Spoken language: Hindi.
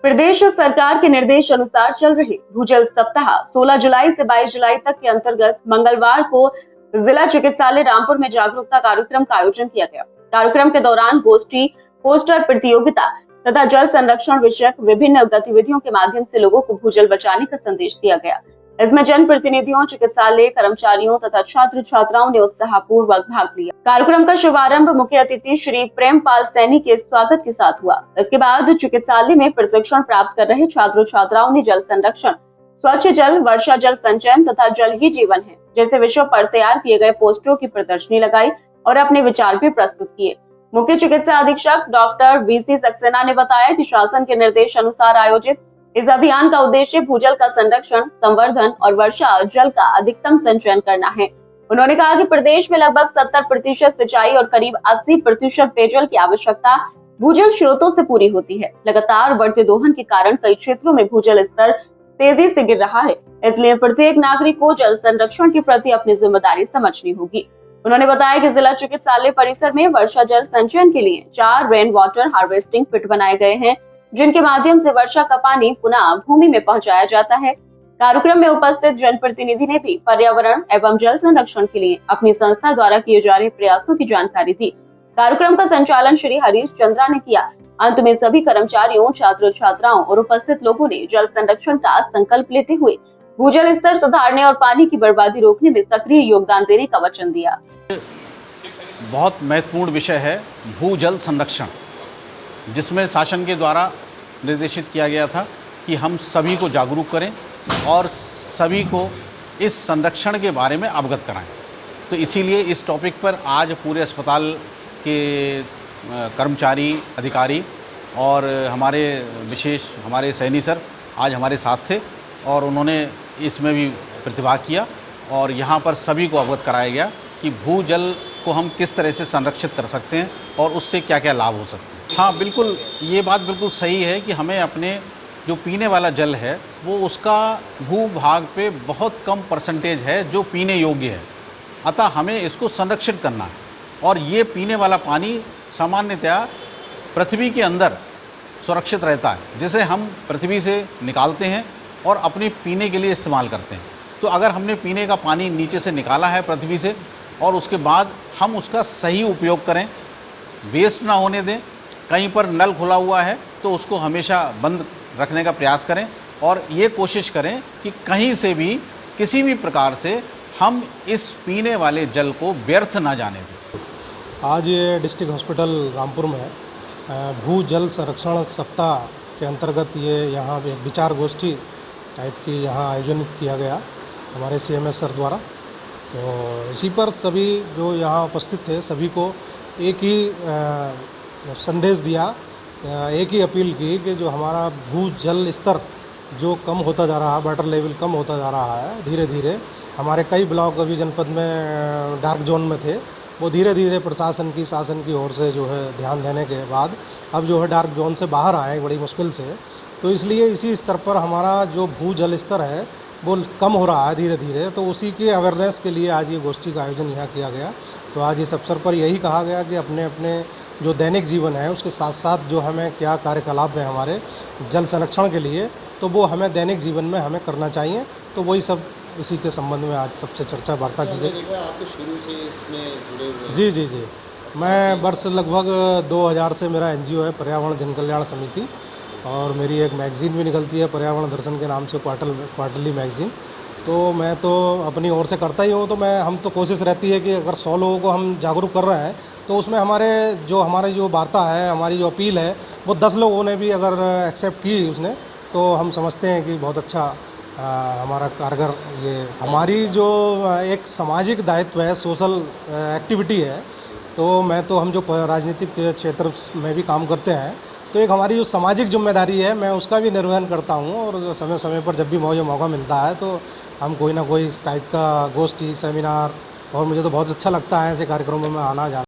प्रदेश सरकार के निर्देश अनुसार चल रहे भूजल सप्ताह 16 जुलाई से 22 जुलाई तक के अंतर्गत मंगलवार को जिला चिकित्सालय रामपुर में जागरूकता कार्यक्रम का आयोजन किया गया। कार्यक्रम के दौरान गोष्ठी, पोस्टर प्रतियोगिता तथा जल संरक्षण विषयक विभिन्न गतिविधियों के माध्यम से लोगों को भूजल बचाने का संदेश दिया गया। इसमें जन प्रतिनिधियों, चिकित्सालय कर्मचारियों तथा छात्र छात्राओं ने उत्साहपूर्वक भाग लिया। कार्यक्रम का शुभारंभ मुख्य अतिथि श्री प्रेमपाल सैनी के स्वागत के साथ हुआ। इसके बाद चिकित्सालय में प्रशिक्षण प्राप्त कर रहे छात्र छात्राओं ने जल संरक्षण, स्वच्छ जल, वर्षा जल संचयन तथा जल ही जीवन है जैसे विषयों पर तैयार किए गए पोस्टरों की प्रदर्शनी लगाई और अपने विचार भी प्रस्तुत किए। मुख्य चिकित्सा अधीक्षक डॉक्टर वीसी सक्सेना ने बताया कि शासन के निर्देश अनुसार आयोजित इस अभियान का उद्देश्य भूजल का संरक्षण, संवर्धन और वर्षा जल का अधिकतम संचयन करना है। उन्होंने कहा कि प्रदेश में लगभग 70% सिंचाई और करीब 80% पेयजल की आवश्यकता भूजल स्रोतों से पूरी होती है। लगातार बढ़ते दोहन के कारण कई क्षेत्रों में भूजल स्तर तेजी से गिर रहा है, इसलिए प्रत्येक नागरिक को जल संरक्षण के प्रति अपनी जिम्मेदारी समझनी होगी। उन्होंने बताया कि जिला चिकित्सालय परिसर में वर्षा जल संचयन के लिए 4 रेन वाटर हार्वेस्टिंग पिट बनाए गए हैं, जिनके माध्यम से वर्षा का पानी पुनः भूमि में पहुंचाया जाता है। कार्यक्रम में उपस्थित जनप्रतिनिधि ने भी पर्यावरण एवं जल संरक्षण के लिए अपनी संस्था द्वारा किए जा रहे प्रयासों की जानकारी दी। कार्यक्रम का संचालन श्री हरीश चंद्रा ने किया। अंत में सभी कर्मचारियों, छात्र छात्राओं और उपस्थित लोगों ने जल संरक्षण का संकल्प लेते हुए भूजल स्तर सुधारने और पानी की बर्बादी रोकने में सक्रिय योगदान देने का वचन दिया। बहुत महत्वपूर्ण विषय है भूजल संरक्षण, जिसमें शासन के द्वारा निर्देशित किया गया था कि हम सभी को जागरूक करें और सभी को इस संरक्षण के बारे में अवगत कराएं। तो इसीलिए इस टॉपिक पर आज पूरे अस्पताल के कर्मचारी, अधिकारी और हमारे सैनी सर आज हमारे साथ थे और उन्होंने इसमें भी प्रतिभाग किया और यहाँ पर सभी को अवगत कराया गया कि भूजल को हम किस तरह से संरक्षित कर सकते हैं और उससे क्या क्या लाभ हो सकते हैं। हाँ, बिल्कुल, ये बात बिल्कुल सही है कि हमें अपने जो पीने वाला जल है वो उसका भूभाग पे बहुत कम परसेंटेज है जो पीने योग्य है, अतः हमें इसको संरक्षित करना है। और ये पीने वाला पानी सामान्यतया पृथ्वी के अंदर सुरक्षित रहता है, जिसे हम पृथ्वी से निकालते हैं और अपने पीने के लिए इस्तेमाल करते हैं। तो अगर हमने पीने का पानी नीचे से निकाला है पृथ्वी से और उसके बाद हम उसका सही उपयोग करें, वेस्ट ना होने दें। कहीं पर नल खुला हुआ है तो उसको हमेशा बंद रखने का प्रयास करें और ये कोशिश करें कि कहीं से भी किसी भी प्रकार से हम इस पीने वाले जल को व्यर्थ ना जाने दें। आज ये डिस्ट्रिक्ट हॉस्पिटल रामपुर में भू जल संरक्षण सप्ताह के अंतर्गत ये यहाँ एक विचार गोष्ठी टाइप की यहाँ आयोजन किया गया हमारे CMS सर द्वारा। तो इसी पर सभी जो यहाँ उपस्थित थे सभी को एक ही संदेश दिया, एक ही अपील की कि जो हमारा भू जल स्तर जो कम होता जा रहा है, वाटर लेवल कम होता जा रहा है धीरे धीरे। हमारे कई ब्लॉक अभी जनपद में डार्क जोन में थे, वो धीरे धीरे प्रशासन की, शासन की ओर से जो है ध्यान देने के बाद अब जो है डार्क जोन से बाहर आए बड़ी मुश्किल से। तो इसलिए इसी स्तर पर हमारा जो भू जल स्तर है वो कम हो रहा है धीरे धीरे। तो उसी के अवेयरनेस के लिए आज ये गोष्ठी का आयोजन यहाँ किया गया। तो आज इस अवसर पर यही कहा गया कि अपने अपने जो दैनिक जीवन है उसके साथ साथ जो हमें क्या कार्यकलाप है हमारे जल संरक्षण के लिए, तो वो हमें दैनिक जीवन में हमें करना चाहिए। तो वही सब इसी के संबंध में आज सबसे चर्चा वार्ता की गई। आप तो शुरू से इसमें जुड़े हुए हैं। जी। मैं वर्ष लगभग 2000 से मेरा NGO है पर्यावरण जन कल्याण समिति, और मेरी एक मैगज़ीन भी निकलती है पर्यावरण दर्शन के नाम से, क्वार्टरली मैगज़ीन। तो मैं तो अपनी ओर से करता ही हूँ। तो हम तो कोशिश रहती है कि अगर 100 लोगों को हम जागरूक कर रहे हैं तो उसमें हमारी जो वार्ता है, हमारी जो अपील है वो 10 लोगों ने भी अगर एक्सेप्ट की उसने, तो हम समझते हैं कि बहुत अच्छा हमारा कारगर ये हमारी जो एक सामाजिक दायित्व है, सोशल एक्टिविटी है। तो हम जो राजनीतिक क्षेत्र में भी काम करते हैं तो एक हमारी जो सामाजिक जिम्मेदारी है मैं उसका भी निर्वहन करता हूँ। और समय समय पर जब भी मुझे मौका मिलता है तो हम कोई ना कोई इस टाइप का गोष्ठी, सेमिनार, और मुझे तो बहुत अच्छा लगता है ऐसे कार्यक्रमों में आना जाना।